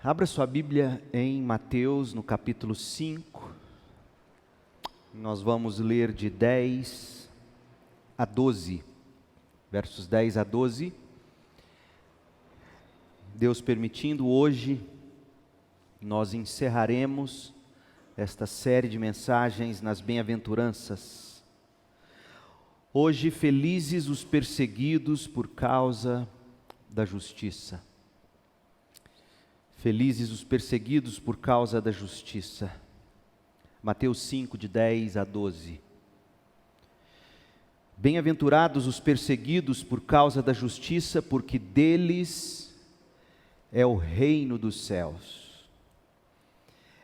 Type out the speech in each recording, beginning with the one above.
Abra sua Bíblia em Mateus, no capítulo 5. Nós vamos ler de 10 a 12, versos 10 a 12. Deus permitindo, hoje nós encerraremos esta série de mensagens nas bem-aventuranças. Hoje, felizes os perseguidos por causa da justiça. Felizes os perseguidos por causa da justiça. Mateus 5, de 10 a 12. Bem-aventurados os perseguidos por causa da justiça, porque deles é o reino dos céus.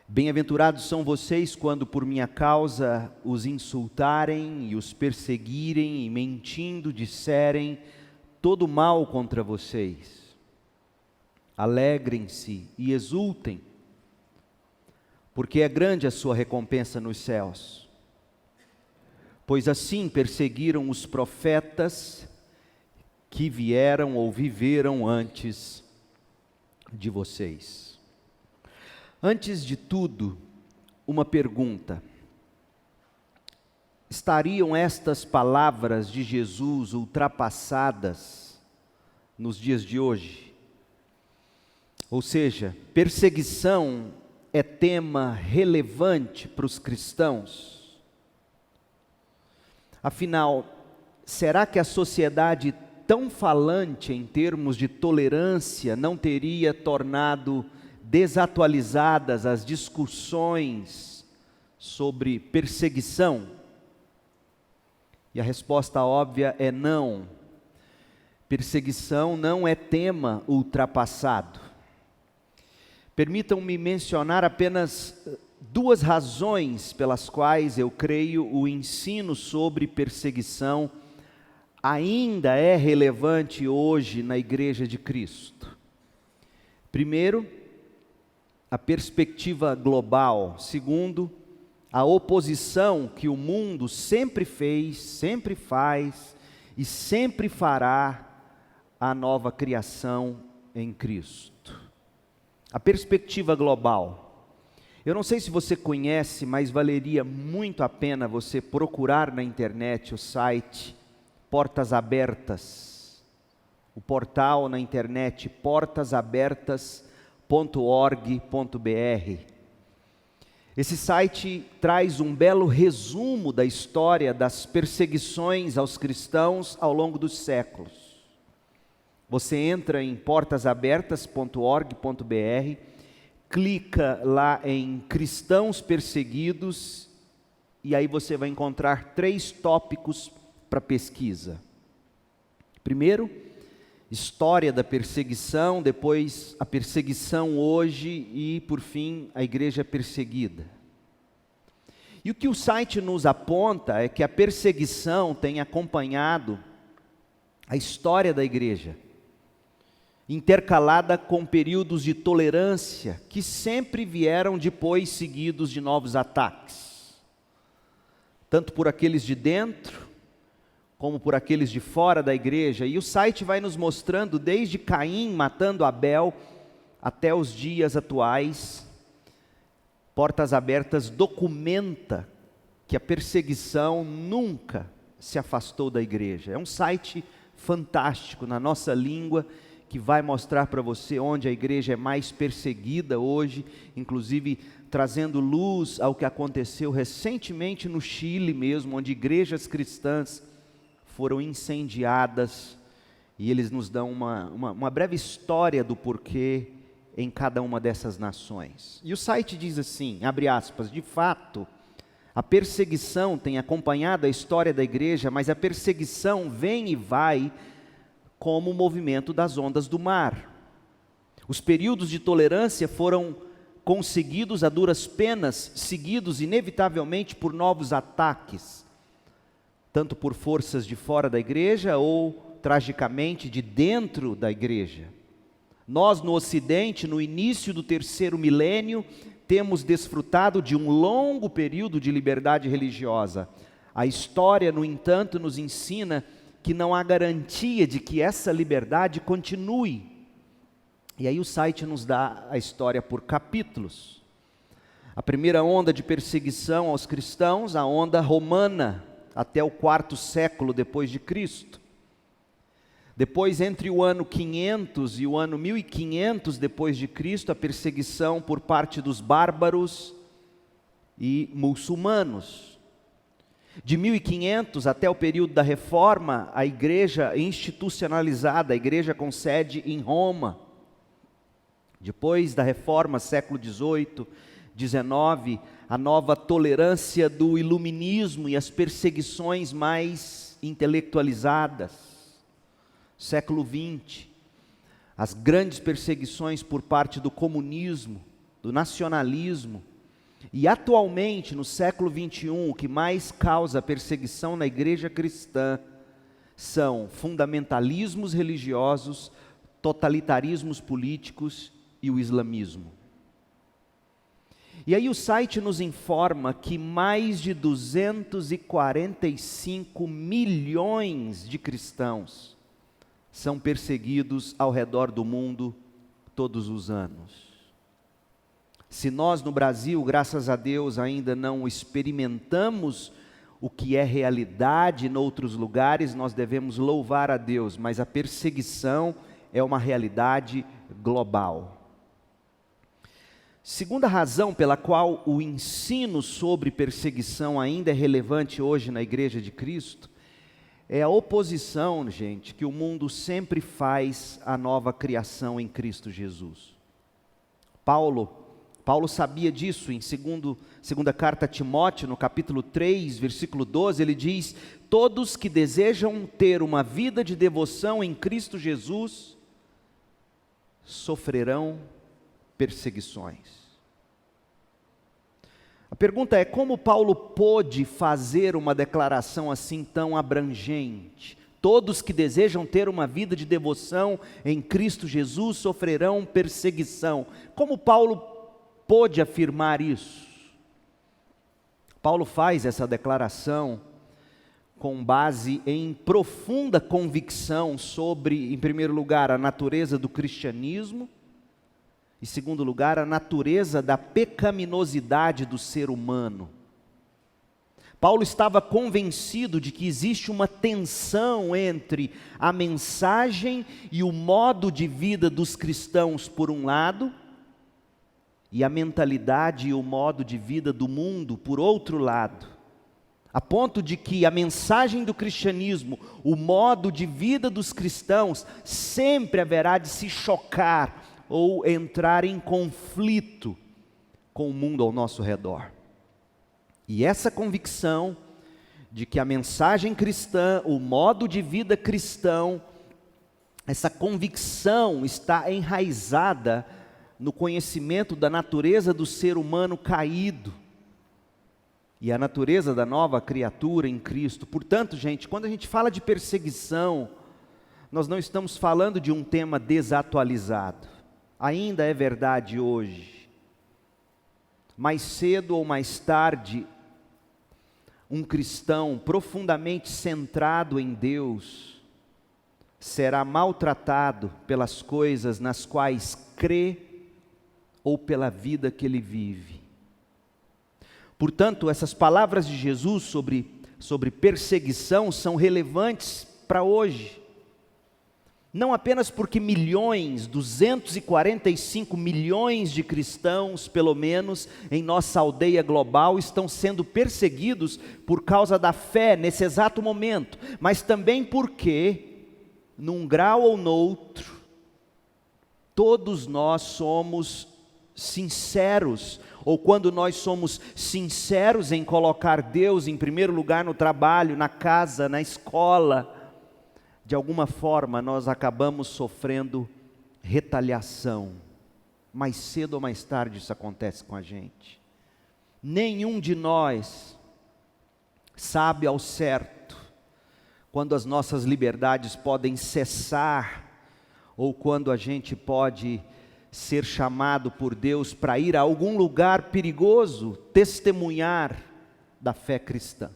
Bem-aventurados são vocês quando por minha causa os insultarem e os perseguirem e mentindo disserem todo mal contra vocês. Alegrem-se e exultem, porque é grande a sua recompensa nos céus. Pois assim perseguiram os profetas que vieram ou viveram antes de vocês. Antes de tudo, uma pergunta: estariam estas palavras de Jesus ultrapassadas nos dias de hoje? Ou seja, perseguição é tema relevante para os cristãos? Afinal, será que a sociedade tão falante em termos de tolerância não teria tornado desatualizadas as discussões sobre perseguição? E a resposta óbvia é não. Perseguição não é tema ultrapassado. Permitam-me mencionar apenas duas razões pelas quais eu creio o ensino sobre perseguição ainda é relevante hoje na Igreja de Cristo. Primeiro, a perspectiva global. Segundo, a oposição que o mundo sempre fez, sempre faz e sempre fará à nova criação em Cristo. A perspectiva global. Eu não sei se você conhece, mas valeria muito a pena você procurar na internet o site Portas Abertas. O portal na internet portasabertas.org.br. Esse site traz um belo resumo da história das perseguições aos cristãos ao longo dos séculos. Você entra em portasabertas.org.br, clica lá em cristãos perseguidos e aí você vai encontrar 3 tópicos para pesquisa. Primeiro, história da perseguição, depois a perseguição hoje e, por fim, a igreja perseguida. E o que o site nos aponta é que a perseguição tem acompanhado a história da igreja, intercalada com períodos de tolerância que sempre vieram depois seguidos de novos ataques, tanto por aqueles de dentro como por aqueles de fora da igreja. E o site vai nos mostrando desde Caim matando Abel até os dias atuais. Portas Abertas documenta que a perseguição nunca se afastou da igreja. É um site fantástico na nossa língua, que vai mostrar para você onde a igreja é mais perseguida hoje, inclusive trazendo luz ao que aconteceu recentemente no Chile mesmo, onde igrejas cristãs foram incendiadas, e eles nos dão uma breve história do porquê em cada uma dessas nações. E o site diz assim, abre aspas, de fato, a perseguição tem acompanhado a história da igreja, mas a perseguição vem e vai como o movimento das ondas do mar. Os períodos de tolerância foram conseguidos a duras penas, seguidos inevitavelmente por novos ataques, tanto por forças de fora da igreja ou, tragicamente, de dentro da igreja. Nós, no Ocidente, no início do 3º milênio, temos desfrutado de um longo período de liberdade religiosa. A história, no entanto, nos ensina que não há garantia de que essa liberdade continue. E aí o site nos dá a história por capítulos. A primeira onda de perseguição aos cristãos, a onda romana, até o quarto século depois de Cristo. Depois, entre o ano 500 e o ano 1500 depois de Cristo, a perseguição por parte dos bárbaros e muçulmanos. De 1500 até o período da Reforma, a igreja institucionalizada, a igreja com sede em Roma. Depois da Reforma, século XVIII, XIX, a nova tolerância do iluminismo e as perseguições mais intelectualizadas. Século XX, as grandes perseguições por parte do comunismo, do nacionalismo. E atualmente, no século XXI, o que mais causa perseguição na igreja cristã são fundamentalismos religiosos, totalitarismos políticos e o islamismo. E aí o site nos informa que mais de 245 milhões de cristãos são perseguidos ao redor do mundo todos os anos. Se nós no Brasil, graças a Deus, ainda não experimentamos o que é realidade em outros lugares, nós devemos louvar a Deus, mas a perseguição é uma realidade global. Segunda razão pela qual o ensino sobre perseguição ainda é relevante hoje na Igreja de Cristo, é a oposição, gente, que o mundo sempre faz à nova criação em Cristo Jesus. Paulo sabia disso em segunda carta a Timóteo, no capítulo 3, versículo 12, ele diz: todos que desejam ter uma vida de devoção em Cristo Jesus, sofrerão perseguições. A pergunta é, como Paulo pôde fazer uma declaração assim tão abrangente? Todos que desejam ter uma vida de devoção em Cristo Jesus sofrerão perseguição. Como Paulo pôde afirmar isso? Paulo faz essa declaração com base em profunda convicção sobre, em primeiro lugar, a natureza do cristianismo, em segundo lugar, a natureza da pecaminosidade do ser humano. Paulo estava convencido de que existe uma tensão entre a mensagem e o modo de vida dos cristãos, por um lado, e a mentalidade e o modo de vida do mundo, por outro lado. A ponto de que a mensagem do cristianismo, o modo de vida dos cristãos, sempre haverá de se chocar ou entrar em conflito com o mundo ao nosso redor. E essa convicção de que a mensagem cristã, o modo de vida cristão, essa convicção está enraizada no conhecimento da natureza do ser humano caído e a natureza da nova criatura em Cristo. Portanto, gente, quando a gente fala de perseguição, nós não estamos falando de um tema desatualizado. Ainda é verdade hoje. Mais cedo ou mais tarde, um cristão profundamente centrado em Deus será maltratado pelas coisas nas quais crê ou pela vida que ele vive. Portanto, essas palavras de Jesus sobre perseguição são relevantes para hoje. Não apenas porque 245 milhões de cristãos, pelo menos, em nossa aldeia global, estão sendo perseguidos por causa da fé nesse exato momento, mas também porque, num grau ou noutro, todos nós somos sinceros, ou quando nós somos sinceros em colocar Deus em primeiro lugar no trabalho, na casa, na escola, de alguma forma nós acabamos sofrendo retaliação. Mais cedo ou mais tarde isso acontece com a gente. Nenhum de nós sabe ao certo quando as nossas liberdades podem cessar, ou quando a gente pode ser chamado por Deus para ir a algum lugar perigoso, testemunhar da fé cristã.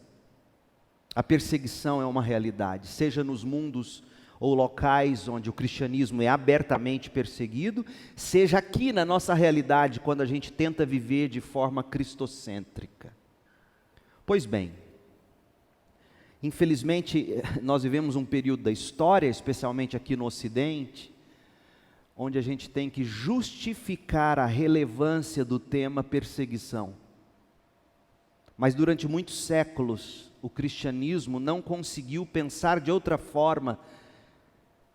A perseguição é uma realidade, seja nos mundos ou locais onde o cristianismo é abertamente perseguido, seja aqui na nossa realidade, quando a gente tenta viver de forma cristocêntrica. Pois bem, infelizmente, nós vivemos um período da história, especialmente aqui no Ocidente, onde a gente tem que justificar a relevância do tema perseguição. Mas durante muitos séculos, o cristianismo não conseguiu pensar de outra forma,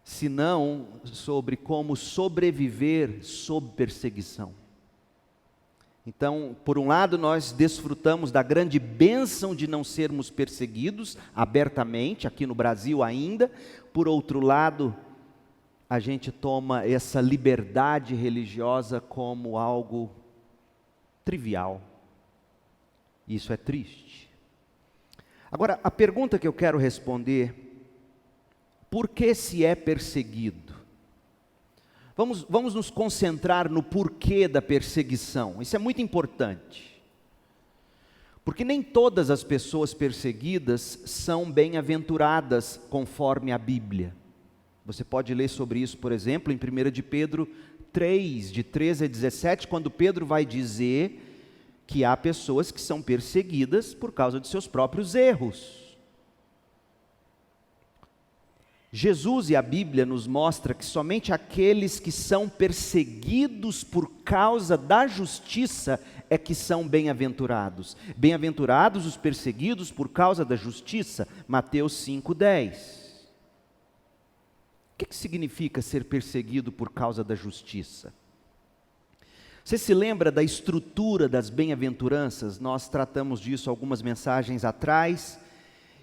senão sobre como sobreviver sob perseguição. Então, por um lado, nós desfrutamos da grande bênção de não sermos perseguidos abertamente, aqui no Brasil ainda. Por outro lado, a gente toma essa liberdade religiosa como algo trivial. Isso é triste. Agora, a pergunta que eu quero responder: por que se é perseguido? Vamos nos concentrar no porquê da perseguição. Isso é muito importante. Porque nem todas as pessoas perseguidas são bem-aventuradas conforme a Bíblia. Você pode ler sobre isso, por exemplo, em 1 de Pedro 3, de 13 a 17, quando Pedro vai dizer que há pessoas que são perseguidas por causa de seus próprios erros. Jesus e a Bíblia nos mostra que somente aqueles que são perseguidos por causa da justiça é que são bem-aventurados. Bem-aventurados os perseguidos por causa da justiça, Mateus 5:10. O que significa ser perseguido por causa da justiça? Você se lembra da estrutura das bem-aventuranças? Nós tratamos disso algumas mensagens atrás.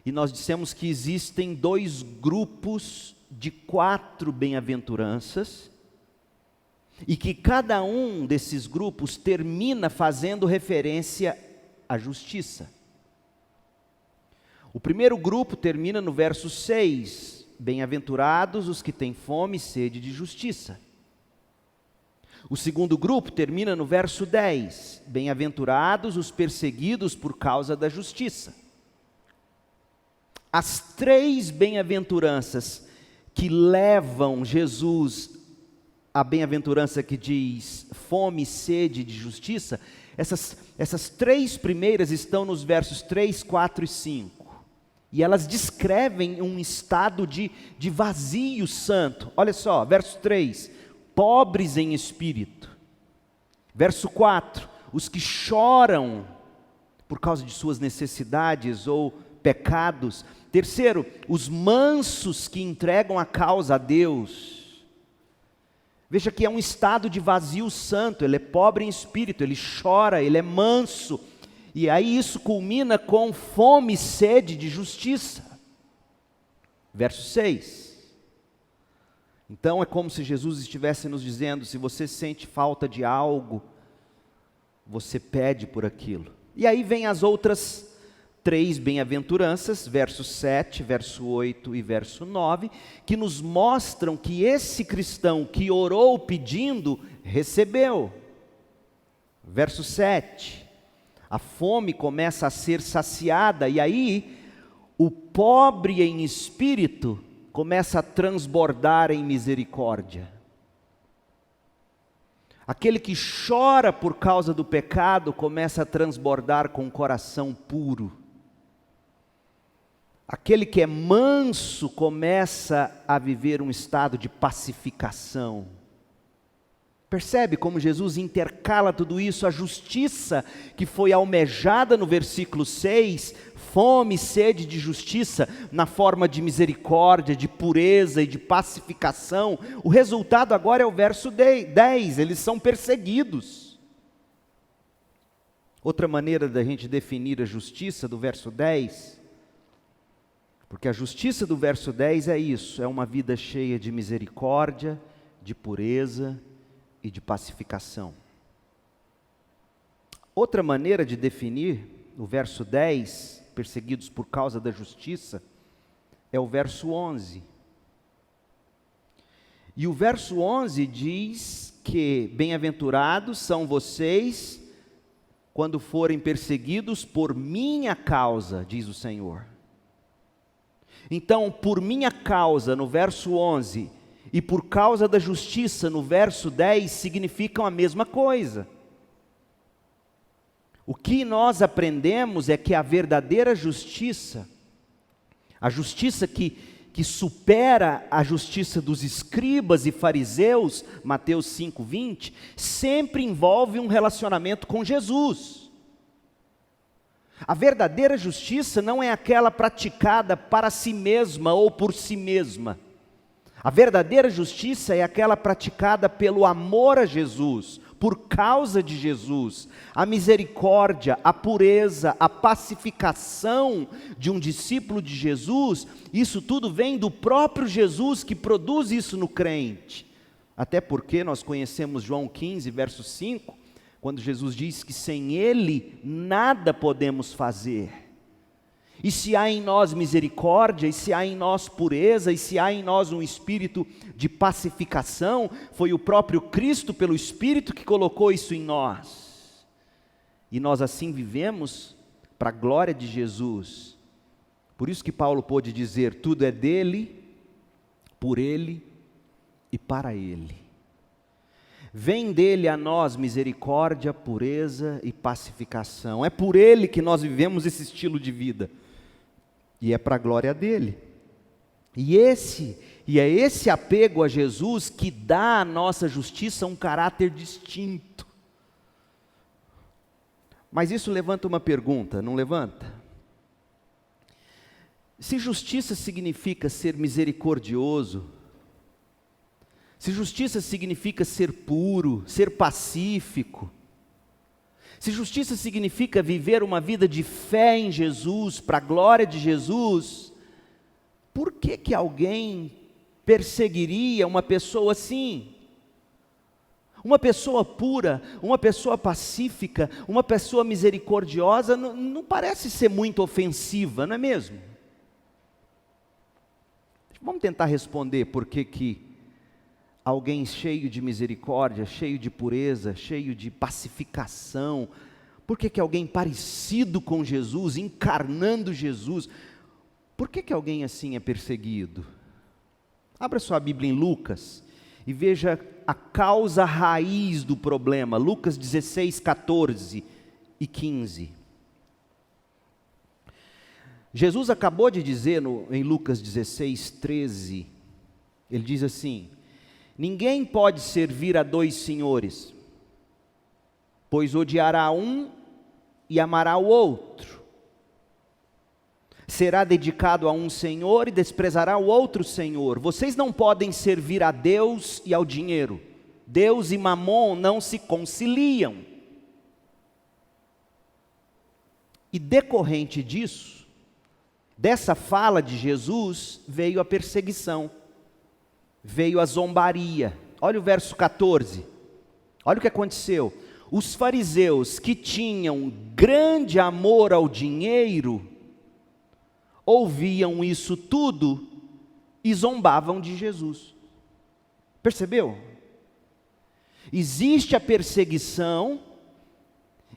E nós dissemos que existem 2 grupos de 4 bem-aventuranças, e que cada um desses grupos termina fazendo referência à justiça. O primeiro grupo termina no verso 6, bem-aventurados os que têm fome e sede de justiça. O segundo grupo termina no verso 10, bem-aventurados os perseguidos por causa da justiça. As 3 bem-aventuranças que levam Jesus à bem-aventurança que diz fome e sede de justiça, essas 3 primeiras estão nos versos 3, 4 e 5. E elas descrevem um estado de vazio santo. Olha só, verso 3, pobres em espírito. Verso 4, os que choram por causa de suas necessidades ou pecados. Terceiro, os mansos que entregam a causa a Deus. Veja que é um estado de vazio santo, ele é pobre em espírito, ele chora, ele é manso. E aí isso culmina com fome e sede de justiça. Verso 6. Então é como se Jesus estivesse nos dizendo: se você sente falta de algo, você pede por aquilo. E aí vem as outras 3 bem-aventuranças, verso 7, verso 8 e verso 9, que nos mostram que esse cristão que orou pedindo, recebeu. Verso 7, a fome começa a ser saciada, e aí o pobre em espírito começa a transbordar em misericórdia. Aquele que chora por causa do pecado começa a transbordar com um coração puro. Aquele que é manso começa a viver um estado de pacificação. Percebe como Jesus intercala tudo isso? A justiça que foi almejada no versículo 6, fome e sede de justiça, na forma de misericórdia, de pureza e de pacificação. O resultado agora é o verso 10, eles são perseguidos. Outra maneira da gente definir a justiça do verso 10, porque a justiça do verso 10 é isso, é uma vida cheia de misericórdia, de pureza e de pacificação. Outra maneira de definir o verso 10, perseguidos por causa da justiça, é o verso 11. E o verso 11 diz que bem-aventurados são vocês quando forem perseguidos por minha causa, diz o Senhor. Então, por minha causa, no verso 11, e por causa da justiça, no verso 10, significam a mesma coisa. O que nós aprendemos é que a verdadeira justiça, a justiça que supera a justiça dos escribas e fariseus, Mateus 5:20, sempre envolve um relacionamento com Jesus. A verdadeira justiça não é aquela praticada para si mesma ou por si mesma. A verdadeira justiça é aquela praticada pelo amor a Jesus, por causa de Jesus. A misericórdia, a pureza, a pacificação de um discípulo de Jesus, isso tudo vem do próprio Jesus que produz isso no crente. Até porque nós conhecemos João 15, verso 5, quando Jesus diz que sem Ele nada podemos fazer. E se há em nós misericórdia, e se há em nós pureza, e se há em nós um espírito de pacificação, foi o próprio Cristo, pelo Espírito, que colocou isso em nós. E nós assim vivemos para a glória de Jesus. Por isso que Paulo pôde dizer, tudo é dele, por ele e para ele. Vem dele a nós misericórdia, pureza e pacificação. É por ele que nós vivemos esse estilo de vida. E é para a glória dele. E é esse apego a Jesus que dá à nossa justiça um caráter distinto. Mas isso levanta uma pergunta, não levanta? Se justiça significa ser misericordioso, se justiça significa ser puro, ser pacífico, se justiça significa viver uma vida de fé em Jesus, para a glória de Jesus, por que alguém perseguiria uma pessoa assim? Uma pessoa pura, uma pessoa pacífica, uma pessoa misericordiosa, não parece ser muito ofensiva, não é mesmo? Vamos tentar responder por que alguém cheio de misericórdia, cheio de pureza, cheio de pacificação, por que alguém parecido com Jesus, encarnando Jesus, por que alguém assim é perseguido? Abra sua Bíblia em Lucas e veja a causa raiz do problema, Lucas 16, 14 e 15. Jesus acabou de dizer em Lucas 16, 13, ele diz assim, ninguém pode servir a dois senhores, pois odiará um e amará o outro. Será dedicado a um senhor e desprezará o outro senhor. Vocês não podem servir a Deus e ao dinheiro. Deus e Mamon não se conciliam. E decorrente disso, dessa fala de Jesus, veio a perseguição. Veio a zombaria. Olha o verso 14. Olha o que aconteceu. Os fariseus que tinham grande amor ao dinheiro, ouviam isso tudo e zombavam de Jesus. Percebeu? Existe a perseguição,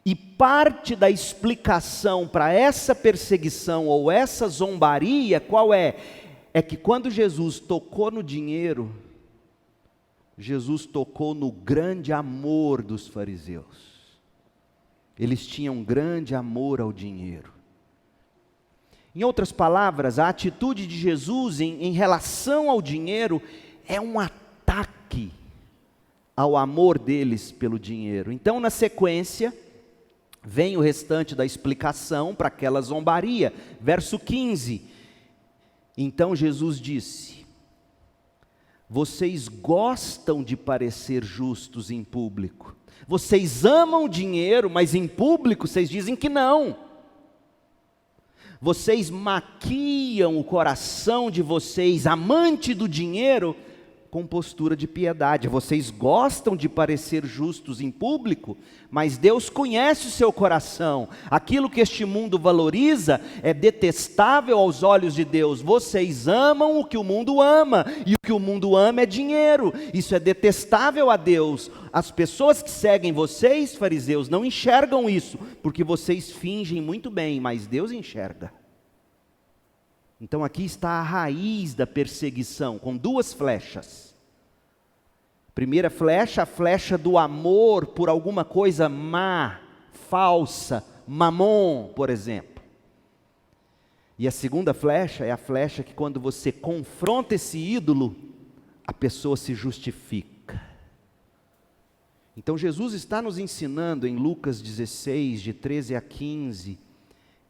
e parte da explicação para essa perseguição ou essa zombaria, qual é? É que quando Jesus tocou no dinheiro, Jesus tocou no grande amor dos fariseus. Eles tinham grande amor ao dinheiro. Em outras palavras, a atitude de Jesus em relação ao dinheiro é um ataque ao amor deles pelo dinheiro. Então, na sequência, vem o restante da explicação para aquela zombaria. Verso 15. Então Jesus disse, vocês gostam de parecer justos em público. Vocês amam dinheiro, mas em público vocês dizem que não. Vocês maquiam o coração de vocês, amante do dinheiro, com postura de piedade. Vocês gostam de parecer justos em público, mas Deus conhece o seu coração. Aquilo que este mundo valoriza é detestável aos olhos de Deus. Vocês amam o que o mundo ama, e o que o mundo ama é dinheiro. Isso é detestável a Deus. As pessoas que seguem vocês, fariseus, não enxergam isso, porque vocês fingem muito bem, mas Deus enxerga. Então aqui está a raiz da perseguição, com duas flechas. Primeira flecha, a flecha do amor por alguma coisa má, falsa, mamon, por exemplo. E a segunda flecha é a flecha que quando você confronta esse ídolo, a pessoa se justifica. Então Jesus está nos ensinando em Lucas 16, de 13 a 15,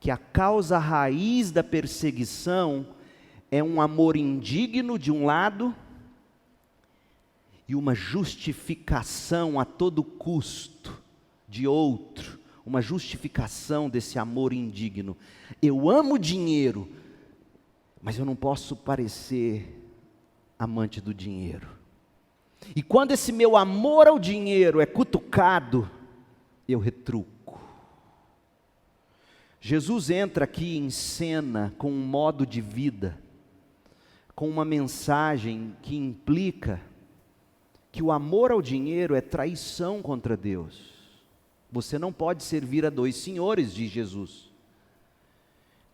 que a causa raiz da perseguição é um amor indigno de um lado e uma justificação a todo custo de outro, uma justificação desse amor indigno. Eu amo dinheiro, mas eu não posso parecer amante do dinheiro. E quando esse meu amor ao dinheiro é cutucado, eu retruco. Jesus entra aqui em cena com um modo de vida, com uma mensagem que implica que o amor ao dinheiro é traição contra Deus. Você não pode servir a dois senhores, diz Jesus.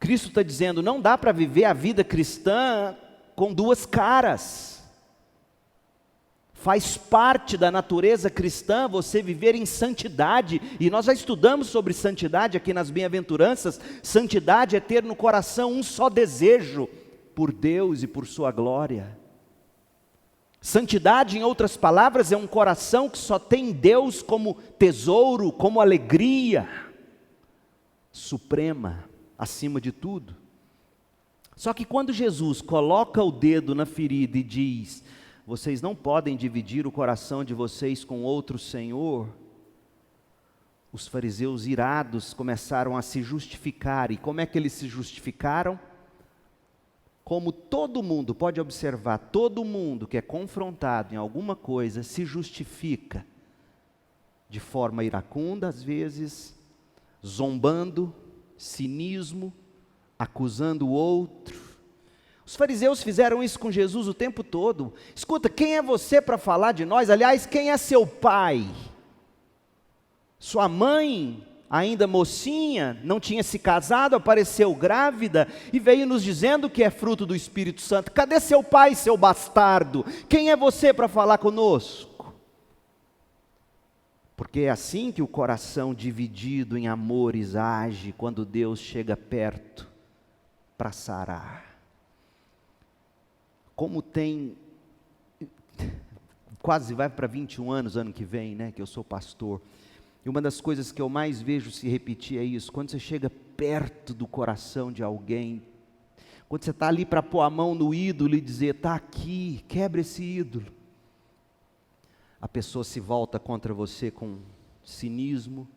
Cristo está dizendo, não dá para viver a vida cristã com duas caras. Faz parte da natureza cristã você viver em santidade, e nós já estudamos sobre santidade aqui nas bem-aventuranças. Santidade é ter no coração um só desejo, por Deus e por sua glória. Santidade, em outras palavras, é um coração que só tem Deus como tesouro, como alegria suprema, acima de tudo. Só que quando Jesus coloca o dedo na ferida e diz, vocês não podem dividir o coração de vocês com outro senhor, os fariseus irados começaram a se justificar. E como é que eles se justificaram? Como todo mundo, pode observar, todo mundo que é confrontado em alguma coisa se justifica de forma iracunda, às vezes, zombando, cinismo, acusando o outro. Os fariseus fizeram isso com Jesus o tempo todo. Escuta, quem é você para falar de nós? Aliás, quem é seu pai? Sua mãe, ainda mocinha, não tinha se casado, apareceu grávida e veio nos dizendo que é fruto do Espírito Santo. Cadê seu pai, seu bastardo? Quem é você para falar conosco? Porque é assim que o coração dividido em amores age quando Deus chega perto para sarar. Como tem, quase vai para 21 anos ano que vem, né, que eu sou pastor, e uma das coisas que eu mais vejo se repetir é isso, quando você chega perto do coração de alguém, quando você está ali para pôr a mão no ídolo e dizer, está aqui, quebra esse ídolo, a pessoa se volta contra você com cinismo,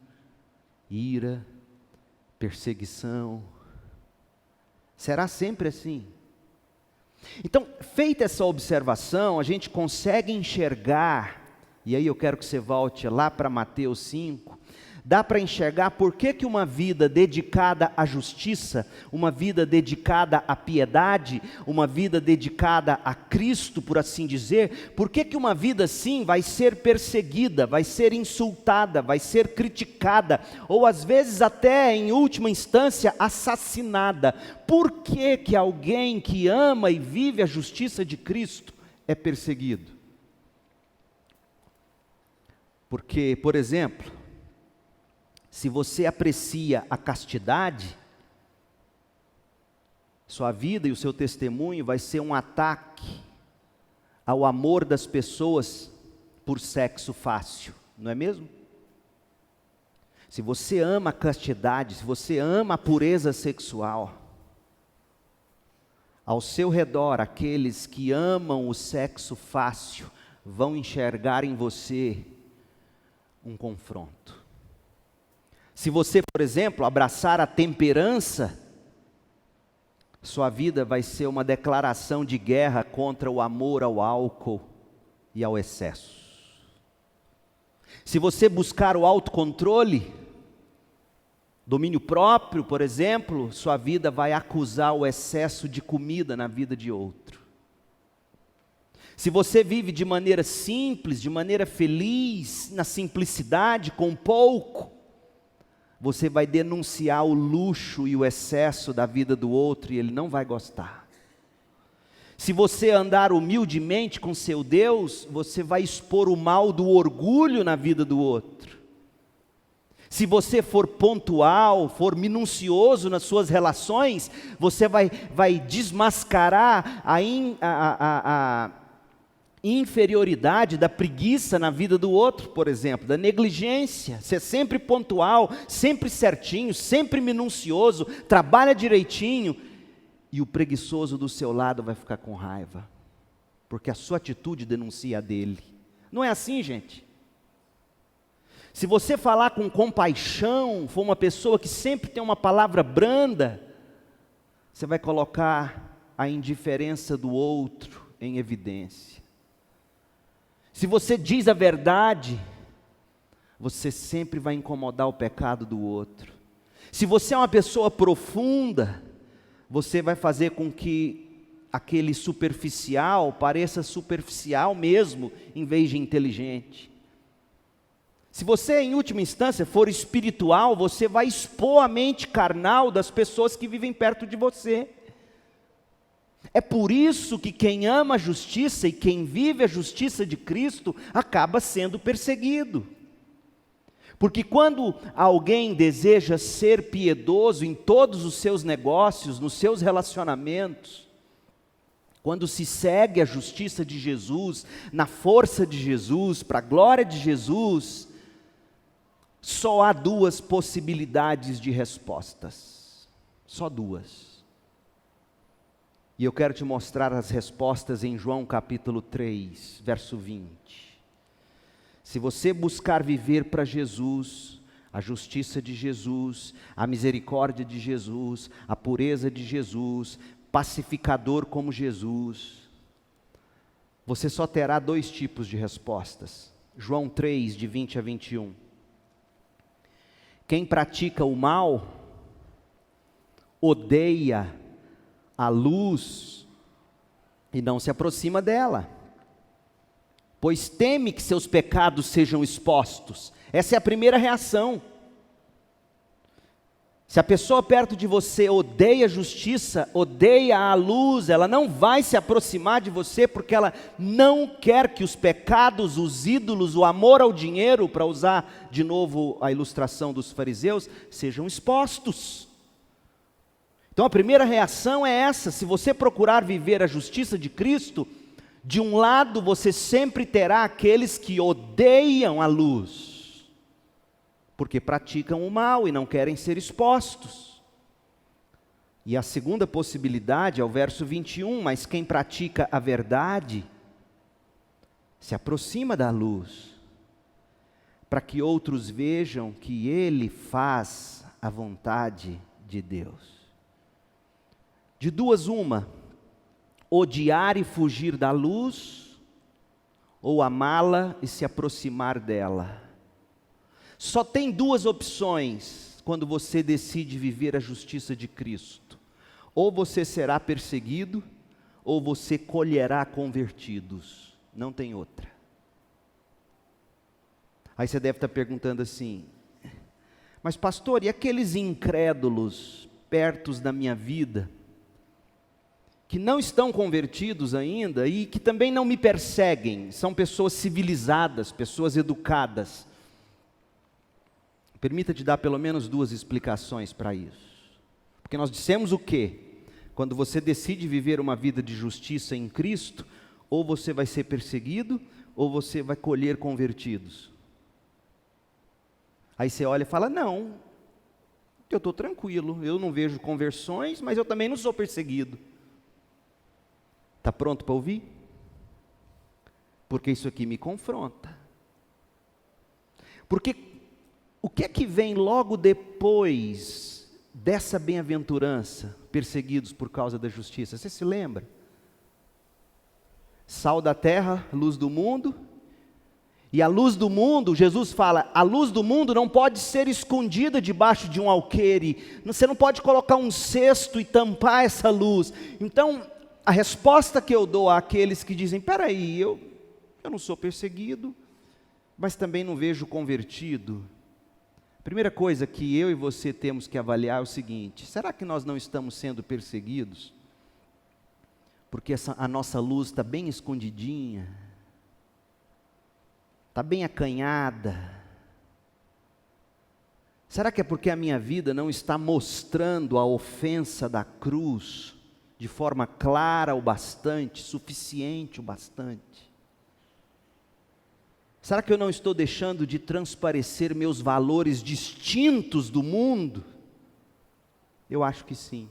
ira, perseguição. Será sempre assim? Então, feita essa observação, a gente consegue enxergar, e aí eu quero que você volte lá para Mateus 5, dá para enxergar por que uma vida dedicada à justiça, uma vida dedicada à piedade, uma vida dedicada a Cristo, por assim dizer, por que uma vida assim vai ser perseguida, vai ser insultada, vai ser criticada, ou às vezes até em última instância assassinada? Por que alguém que ama e vive a justiça de Cristo é perseguido? Porque, por exemplo, se você aprecia a castidade, sua vida e o seu testemunho vai ser um ataque ao amor das pessoas por sexo fácil, não é mesmo? Se você ama a castidade, se você ama a pureza sexual, ao seu redor, aqueles que amam o sexo fácil vão enxergar em você um confronto. Se você, por exemplo, abraçar a temperança, sua vida vai ser uma declaração de guerra contra o amor ao álcool e ao excesso. Se você buscar o autocontrole, domínio próprio, por exemplo, sua vida vai acusar o excesso de comida na vida de outro. Se você vive de maneira simples, de maneira feliz, na simplicidade, com pouco, você vai denunciar o luxo e o excesso da vida do outro e ele não vai gostar. Se você andar humildemente com seu Deus, você vai expor o mal do orgulho na vida do outro. Se você for pontual, for minucioso nas suas relações, você vai desmascarar a inferioridade da preguiça na vida do outro, por exemplo, da negligência. Ser sempre pontual, sempre certinho, sempre minucioso, trabalha direitinho, e o preguiçoso do seu lado vai ficar com raiva, porque a sua atitude denuncia a dele. Não é assim, gente? Se você falar com compaixão, for uma pessoa que sempre tem uma palavra branda, você vai colocar a indiferença do outro em evidência. Se você diz a verdade, você sempre vai incomodar o pecado do outro. Se você é uma pessoa profunda, você vai fazer com que aquele superficial pareça superficial mesmo, em vez de inteligente. Se você, em última instância, for espiritual, você vai expor a mente carnal das pessoas que vivem perto de você. É por isso que quem ama a justiça e quem vive a justiça de Cristo acaba sendo perseguido. Porque quando alguém deseja ser piedoso em todos os seus negócios, nos seus relacionamentos, quando se segue a justiça de Jesus, na força de Jesus, para a glória de Jesus, só há duas possibilidades de respostas. Só duas. E eu quero te mostrar as respostas em João capítulo 3, verso 20. Se você buscar viver para Jesus, a justiça de Jesus, a misericórdia de Jesus, a pureza de Jesus, pacificador como Jesus, você só terá dois tipos de respostas. João 3, de 20 a 21. Quem pratica o mal, odeia a luz e não se aproxima dela, pois teme que seus pecados sejam expostos. Essa é a primeira reação. Se a pessoa perto de você odeia a justiça, odeia a luz, ela não vai se aproximar de você, porque ela não quer que os pecados, os ídolos, o amor ao dinheiro, para usar de novo a ilustração dos fariseus, sejam expostos. Então a primeira reação é essa: se você procurar viver a justiça de Cristo, de um lado você sempre terá aqueles que odeiam a luz, porque praticam o mal e não querem ser expostos. E a segunda possibilidade é o verso 21, mas quem pratica a verdade, se aproxima da luz, para que outros vejam que ele faz a vontade de Deus. De duas uma: odiar e fugir da luz, ou amá-la e se aproximar dela. Só tem duas opções quando você decide viver a justiça de Cristo: ou você será perseguido, ou você colherá convertidos. Não tem outra. Aí você deve estar perguntando assim: mas pastor, e aqueles incrédulos perto da minha vida, que não estão convertidos ainda e que também não me perseguem, são pessoas civilizadas, pessoas educadas? Permita-te dar pelo menos duas explicações para isso. Porque nós dissemos o quê? Quando você decide viver uma vida de justiça em Cristo, ou você vai ser perseguido, ou você vai colher convertidos. Aí você olha e fala: não, eu estou tranquilo, eu não vejo conversões, mas eu também não sou perseguido. Está pronto para ouvir? Porque isso aqui me confronta. Porque o que é que vem logo depois dessa bem-aventurança, perseguidos por causa da justiça? Você se lembra? Sal da terra, luz do mundo. E a luz do mundo, Jesus fala, a luz do mundo não pode ser escondida debaixo de um alqueire. Você não pode colocar um cesto e tampar essa luz. Então, a resposta que eu dou àqueles que dizem: peraí, eu não sou perseguido, mas também não vejo convertido. A primeira coisa que eu e você temos que avaliar é o seguinte: será que nós não estamos sendo perseguidos? Porque a nossa luz está bem escondidinha, está bem acanhada. Será que é porque a minha vida não está mostrando a ofensa da cruz de forma clara o bastante, suficiente o bastante? Será que eu não estou deixando de transparecer meus valores distintos do mundo? Eu acho que sim.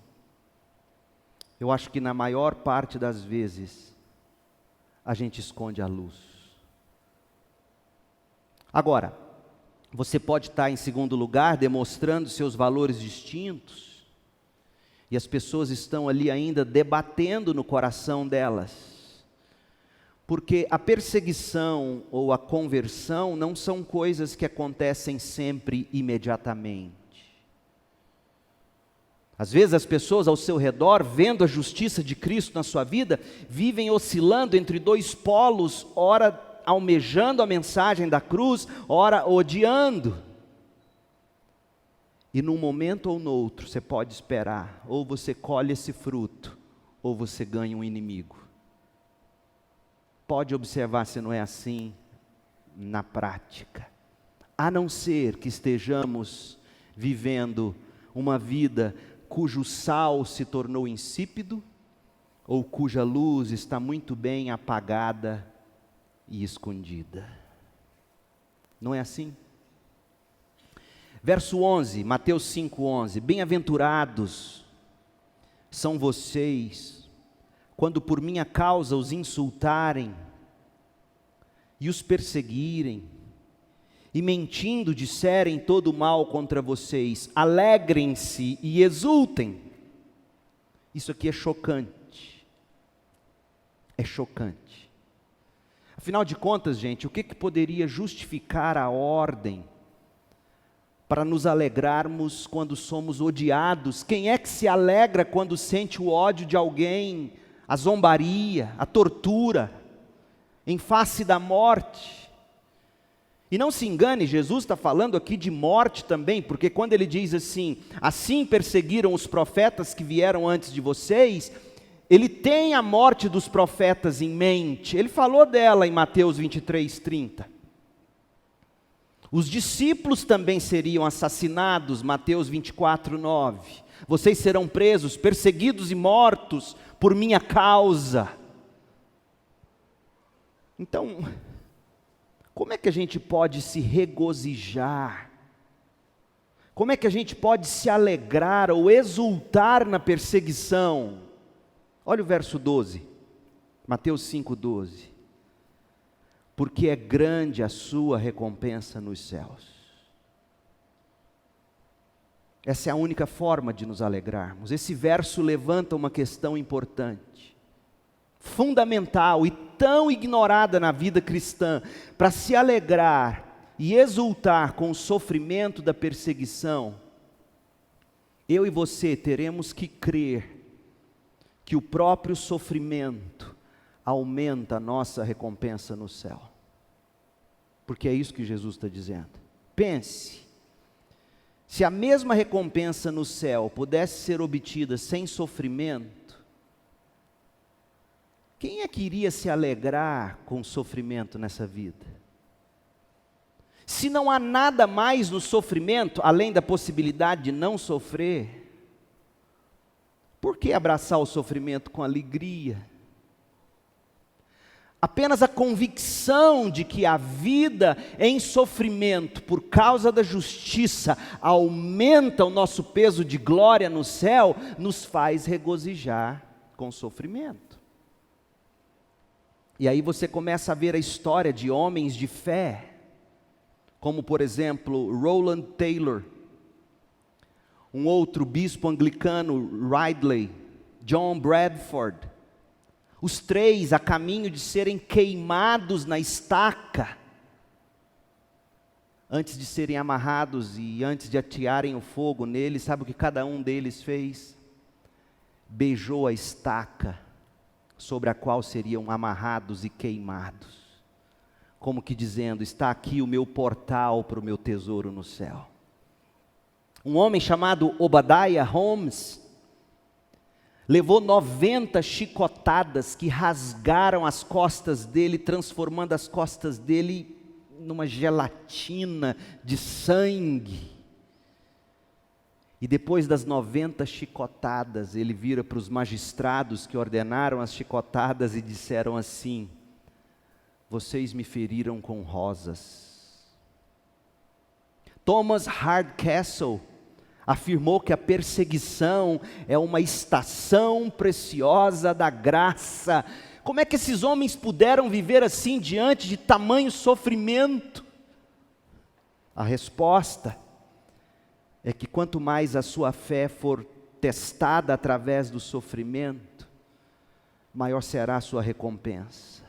Eu acho que na maior parte das vezes, a gente esconde a luz. Agora, você pode estar em segundo lugar, demonstrando seus valores distintos, e as pessoas estão ali ainda debatendo no coração delas. Porque a perseguição ou a conversão não são coisas que acontecem sempre imediatamente. Às vezes as pessoas ao seu redor, vendo a justiça de Cristo na sua vida, vivem oscilando entre dois polos, ora almejando a mensagem da cruz, ora odiando. E num momento ou no outro, você pode esperar, ou você colhe esse fruto, ou você ganha um inimigo. Pode observar se não é assim na prática. A não ser que estejamos vivendo uma vida cujo sal se tornou insípido, ou cuja luz está muito bem apagada e escondida. Não é assim? Verso 11, Mateus 5:11, bem-aventurados são vocês, quando por minha causa os insultarem, e os perseguirem, e mentindo disserem todo mal contra vocês, alegrem-se e exultem. Isso aqui é chocante. É chocante. Afinal de contas, gente, o que poderia justificar a ordem para nos alegrarmos quando somos odiados? Quem é que se alegra quando sente o ódio de alguém, a zombaria, a tortura, em face da morte? E não se engane, Jesus está falando aqui de morte também, porque quando ele diz assim perseguiram os profetas que vieram antes de vocês, ele tem a morte dos profetas em mente. Ele falou dela em Mateus 23:30. Os discípulos também seriam assassinados, Mateus 24:9. Vocês serão presos, perseguidos e mortos por minha causa. Então, como é que a gente pode se regozijar? Como é que a gente pode se alegrar ou exultar na perseguição? Olha o verso 12, Mateus 5:12. Porque é grande a sua recompensa nos céus. Essa é a única forma de nos alegrarmos. Esse verso levanta uma questão importante, fundamental e tão ignorada na vida cristã. Para se alegrar e exultar com o sofrimento da perseguição, eu e você teremos que crer que o próprio sofrimento aumenta a nossa recompensa no céu. Porque é isso que Jesus está dizendo. Pense, se a mesma recompensa no céu pudesse ser obtida sem sofrimento, quem é que iria se alegrar com o sofrimento nessa vida? Se não há nada mais no sofrimento, além da possibilidade de não sofrer, por que abraçar o sofrimento com alegria? Apenas a convicção de que a vida em sofrimento, por causa da justiça, aumenta o nosso peso de glória no céu, nos faz regozijar com o sofrimento. E aí você começa a ver a história de homens de fé, como por exemplo, Rowland Taylor, um outro bispo anglicano, Ridley, John Bradford, os três a caminho de serem queimados na estaca, antes de serem amarrados e antes de atearem o fogo neles. Sabe o que cada um deles fez? Beijou a estaca sobre a qual seriam amarrados e queimados, como que dizendo: está aqui o meu portal para o meu tesouro no céu. Um homem chamado Obadiah Holmes levou 90 chicotadas que rasgaram as costas dele, transformando as costas dele numa gelatina de sangue. E depois das 90 chicotadas, ele vira para os magistrados que ordenaram as chicotadas e disseram assim: vocês me feriram com rosas. Thomas Hardcastle afirmou que a perseguição é uma estação preciosa da graça. Como é que esses homens puderam viver assim diante de tamanho sofrimento? A resposta é que quanto mais a sua fé for testada através do sofrimento, maior será a sua recompensa.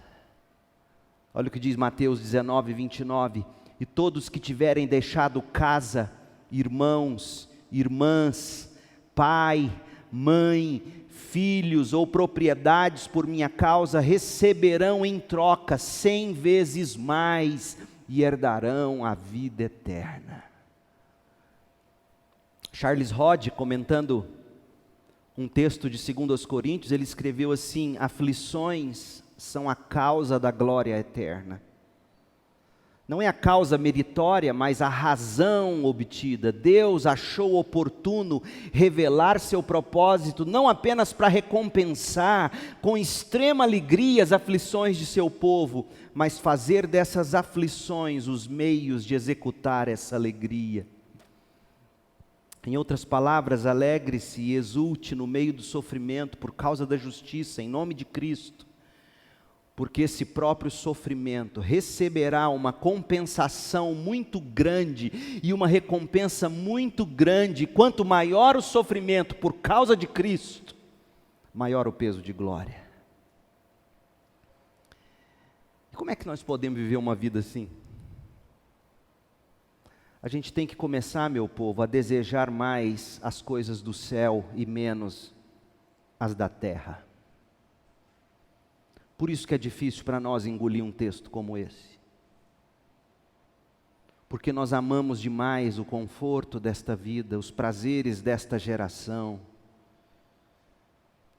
Olha o que diz Mateus 19, 29. E todos que tiverem deixado casa, irmãos, irmãs, pai, mãe, filhos ou propriedades por minha causa, receberão em troca 100 vezes mais e herdarão a vida eterna. Charles Hodge, comentando um texto de 2 Coríntios, ele escreveu assim: aflições são a causa da glória eterna. Não é a causa meritória, mas a razão obtida. Deus achou oportuno revelar seu propósito, não apenas para recompensar com extrema alegria as aflições de seu povo, mas fazer dessas aflições os meios de executar essa alegria. Em outras palavras, alegre-se e exulte no meio do sofrimento por causa da justiça, em nome de Cristo, porque esse próprio sofrimento receberá uma compensação muito grande e uma recompensa muito grande. Quanto maior o sofrimento por causa de Cristo, maior o peso de glória. E como é que nós podemos viver uma vida assim? A gente tem que começar, meu povo, a desejar mais as coisas do céu e menos as da terra. Por isso que é difícil para nós engolir um texto como esse. Porque nós amamos demais o conforto desta vida, os prazeres desta geração.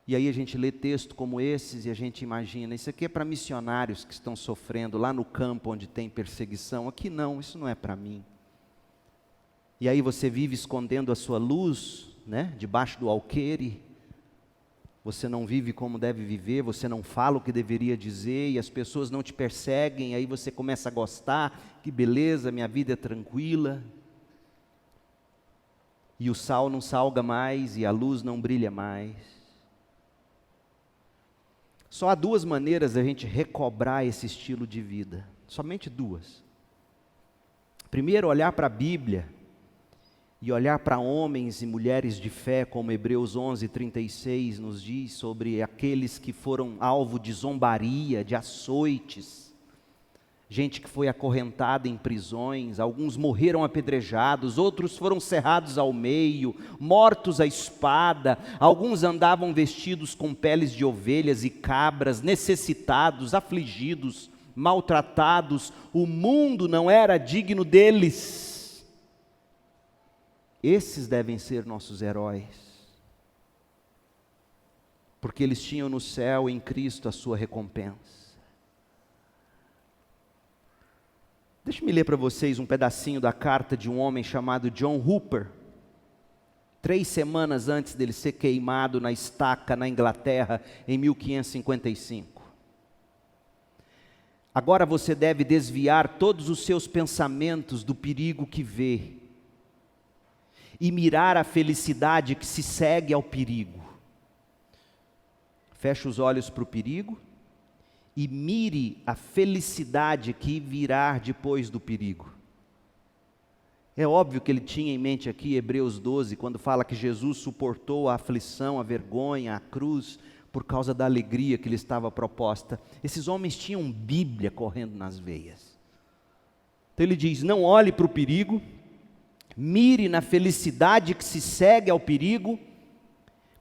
E aí a gente lê texto como esses e a gente imagina, isso aqui é para missionários que estão sofrendo lá no campo onde tem perseguição. Aqui não, isso não é para mim. E aí você vive escondendo a sua luz, né, debaixo do alqueire. Você não vive como deve viver, você não fala o que deveria dizer, e as pessoas não te perseguem, aí você começa a gostar, que beleza, minha vida é tranquila. E o sal não salga mais, e a luz não brilha mais. Só há duas maneiras da gente recobrar esse estilo de vida, somente duas. Primeiro, olhar para a Bíblia, e olhar para homens e mulheres de fé, como Hebreus 11:36 nos diz, sobre aqueles que foram alvo de zombaria, de açoites, gente que foi acorrentada em prisões, alguns morreram apedrejados, outros foram cerrados ao meio, mortos à espada, alguns andavam vestidos com peles de ovelhas e cabras, necessitados, afligidos, maltratados, o mundo não era digno deles. Esses devem ser nossos heróis, porque eles tinham no céu em Cristo a sua recompensa. Deixa-me ler para vocês um pedacinho da carta de um homem chamado John Hooper, 3 semanas antes dele ser queimado na estaca na Inglaterra, em 1555. Agora você deve desviar todos os seus pensamentos do perigo que vê, e mirar a felicidade que se segue ao perigo. Feche os olhos para o perigo e mire a felicidade que virá depois do perigo. É óbvio que ele tinha em mente aqui Hebreus 12, quando fala que Jesus suportou a aflição, a vergonha, a cruz, por causa da alegria que lhe estava proposta. Esses homens tinham Bíblia correndo nas veias. Então ele diz, não olhe para o perigo, mire na felicidade que se segue ao perigo,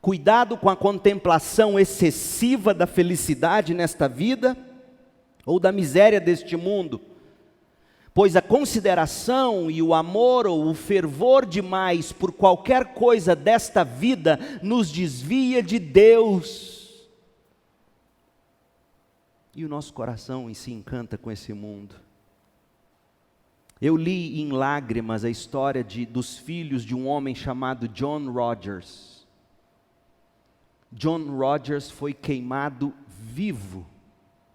cuidado com a contemplação excessiva da felicidade nesta vida, ou da miséria deste mundo, Pois a consideração e o amor ou o fervor demais por qualquer coisa desta vida nos desvia de Deus. E o nosso coração se encanta com esse mundo. Eu li em lágrimas a história dos filhos de um homem chamado John Rogers. John Rogers foi queimado vivo.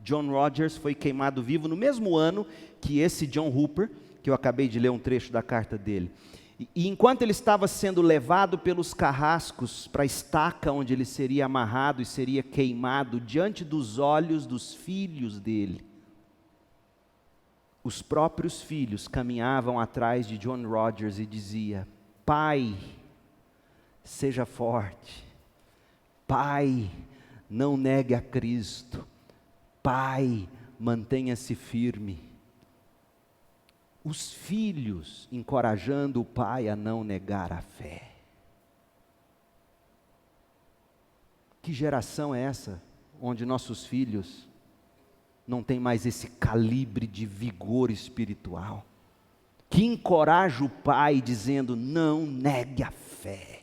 John Rogers foi queimado vivo no mesmo ano que esse John Hooper, que eu acabei de ler um trecho da carta dele. E enquanto ele estava sendo levado pelos carrascos para a estaca onde ele seria amarrado e seria queimado diante dos olhos dos filhos dele, os próprios filhos caminhavam atrás de John Rogers e diziam: pai, seja forte. Pai, não negue a Cristo. Pai, mantenha-se firme. Os filhos encorajando o pai a não negar a fé. Que geração é essa, onde nossos filhos não têm mais esse calibre de vigor espiritual? Que encoraja o pai dizendo: não negue a fé.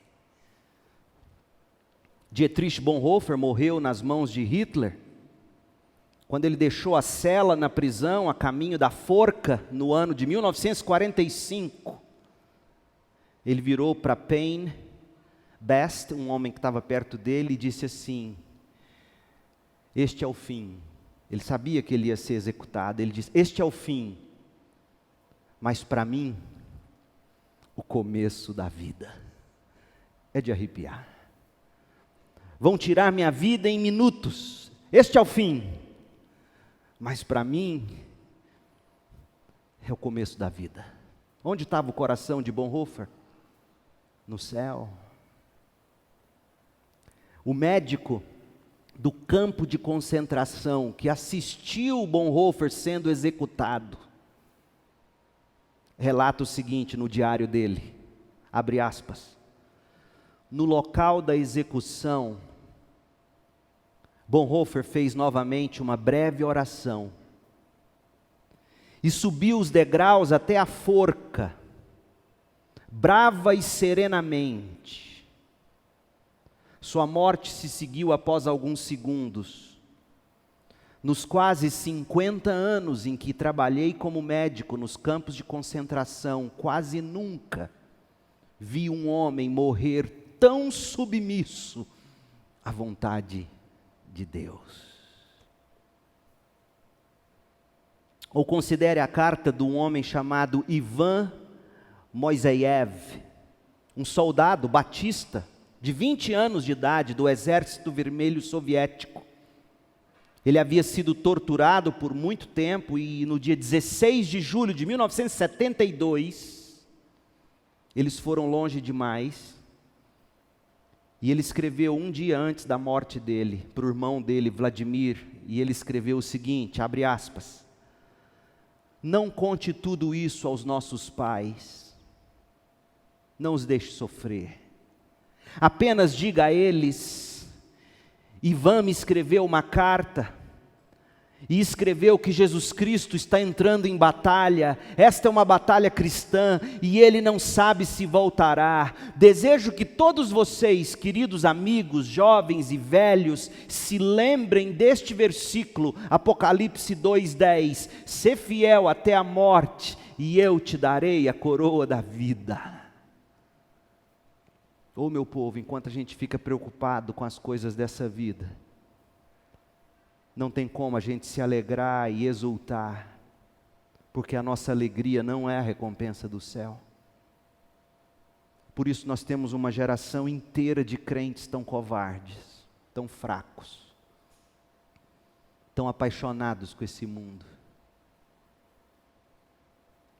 Dietrich Bonhoeffer morreu nas mãos de Hitler, quando ele deixou a cela na prisão a caminho da forca no ano de 1945. Ele virou para Payne Best, um homem que estava perto dele, e disse assim: este é o fim. Ele sabia que ele ia ser executado. Ele disse: este é o fim, mas para mim, o começo da vida. É de arrepiar. Vão tirar minha vida em minutos. Este é o fim, mas para mim, é o começo da vida. Onde estava o coração de Bonhoeffer? No céu. O médico do campo de concentração que assistiu Bonhoeffer sendo executado relata o seguinte no diário dele, abre aspas: no local da execução, Bonhoeffer fez novamente uma breve oração e subiu os degraus até a forca, brava e serenamente. Sua morte se seguiu após alguns segundos. Nos quase 50 anos em que trabalhei como médico nos campos de concentração, quase nunca vi um homem morrer tão submisso à vontade de Deus. Ou considere a carta de um homem chamado Ivan Moiseyev, um soldado batista de 20 anos de idade do Exército Vermelho Soviético. Ele havia sido torturado por muito tempo e no dia 16 de julho de 1972, eles foram longe demais. E ele escreveu um dia antes da morte dele, para o irmão dele, Vladimir, e ele escreveu o seguinte, abre aspas: não conte tudo isso aos nossos pais, não os deixe sofrer, apenas diga a eles: Ivan me escreveu uma carta, e escreveu que Jesus Cristo está entrando em batalha, esta é uma batalha cristã, e Ele não sabe se voltará. Desejo que todos vocês, queridos amigos, jovens e velhos, se lembrem deste versículo, Apocalipse 2:10, sê fiel até a morte, e eu te darei a coroa da vida. Ô meu povo, enquanto a gente fica preocupado com as coisas dessa vida, não tem como a gente se alegrar e exultar, porque a nossa alegria não é a recompensa do céu. Por isso nós temos uma geração inteira de crentes tão covardes, tão fracos, tão apaixonados com esse mundo,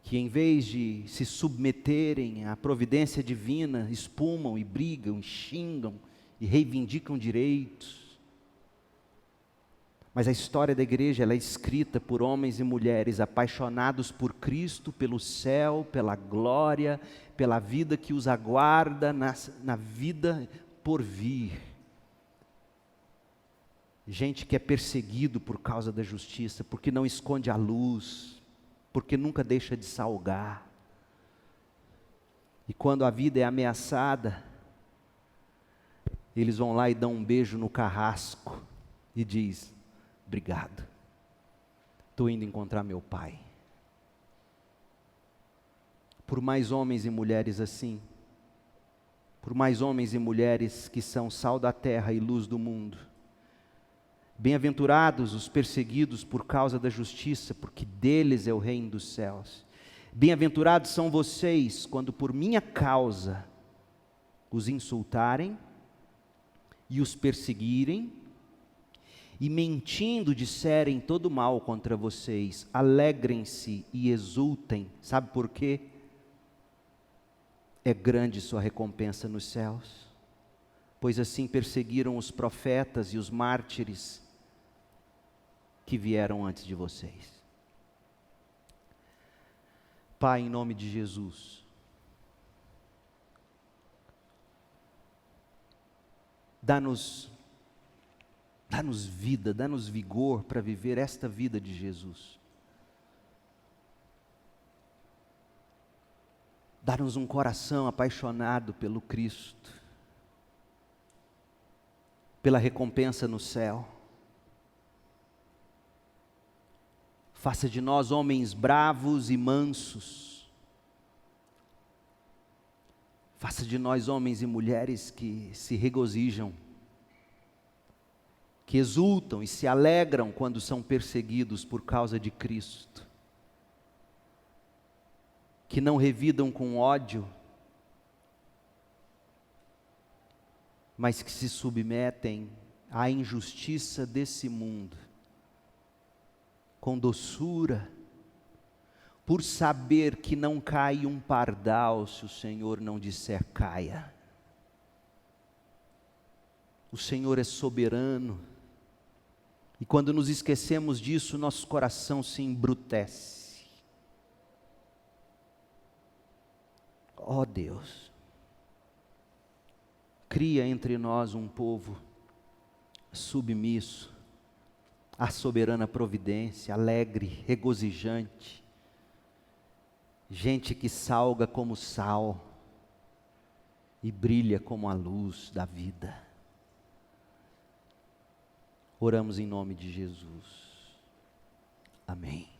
que em vez de se submeterem à providência divina, espumam e brigam, e xingam e reivindicam direitos. Mas a história da igreja, ela é escrita por homens e mulheres apaixonados por Cristo, pelo céu, pela glória, pela vida que os aguarda na vida por vir. Gente que é perseguido por causa da justiça, porque não esconde a luz, porque nunca deixa de salgar. E quando a vida é ameaçada, eles vão lá e dão um beijo no carrasco e diz: obrigado, estou indo encontrar meu pai. Por mais homens e mulheres assim, por mais homens e mulheres que são sal da terra e luz do mundo. Bem-aventurados os perseguidos por causa da justiça, porque deles é o reino dos céus. Bem-aventurados são vocês, quando por minha causa os insultarem e os perseguirem, e mentindo disserem todo mal contra vocês. Alegrem-se e exultem. Sabe por quê? É grande sua recompensa nos céus, pois assim perseguiram os profetas e os mártires que vieram antes de vocês. Pai, em nome de Jesus, dá-nos vida, dá-nos vigor para viver esta vida de Jesus. Dá-nos um coração apaixonado pelo Cristo, pela recompensa no céu. Faça de nós homens bravos e mansos. Faça de nós homens e mulheres que se regozijam, que exultam e se alegram quando são perseguidos por causa de Cristo. Que não revidam com ódio, mas que se submetem à injustiça desse mundo, com doçura, por saber que não cai um pardal se o Senhor não disser caia. O Senhor é soberano, e quando nos esquecemos disso, nosso coração se embrutece. Ó Deus, cria entre nós um povo submisso à soberana providência, alegre, regozijante, gente que salga como sal e brilha como a luz da vida. Oramos em nome de Jesus. Amém.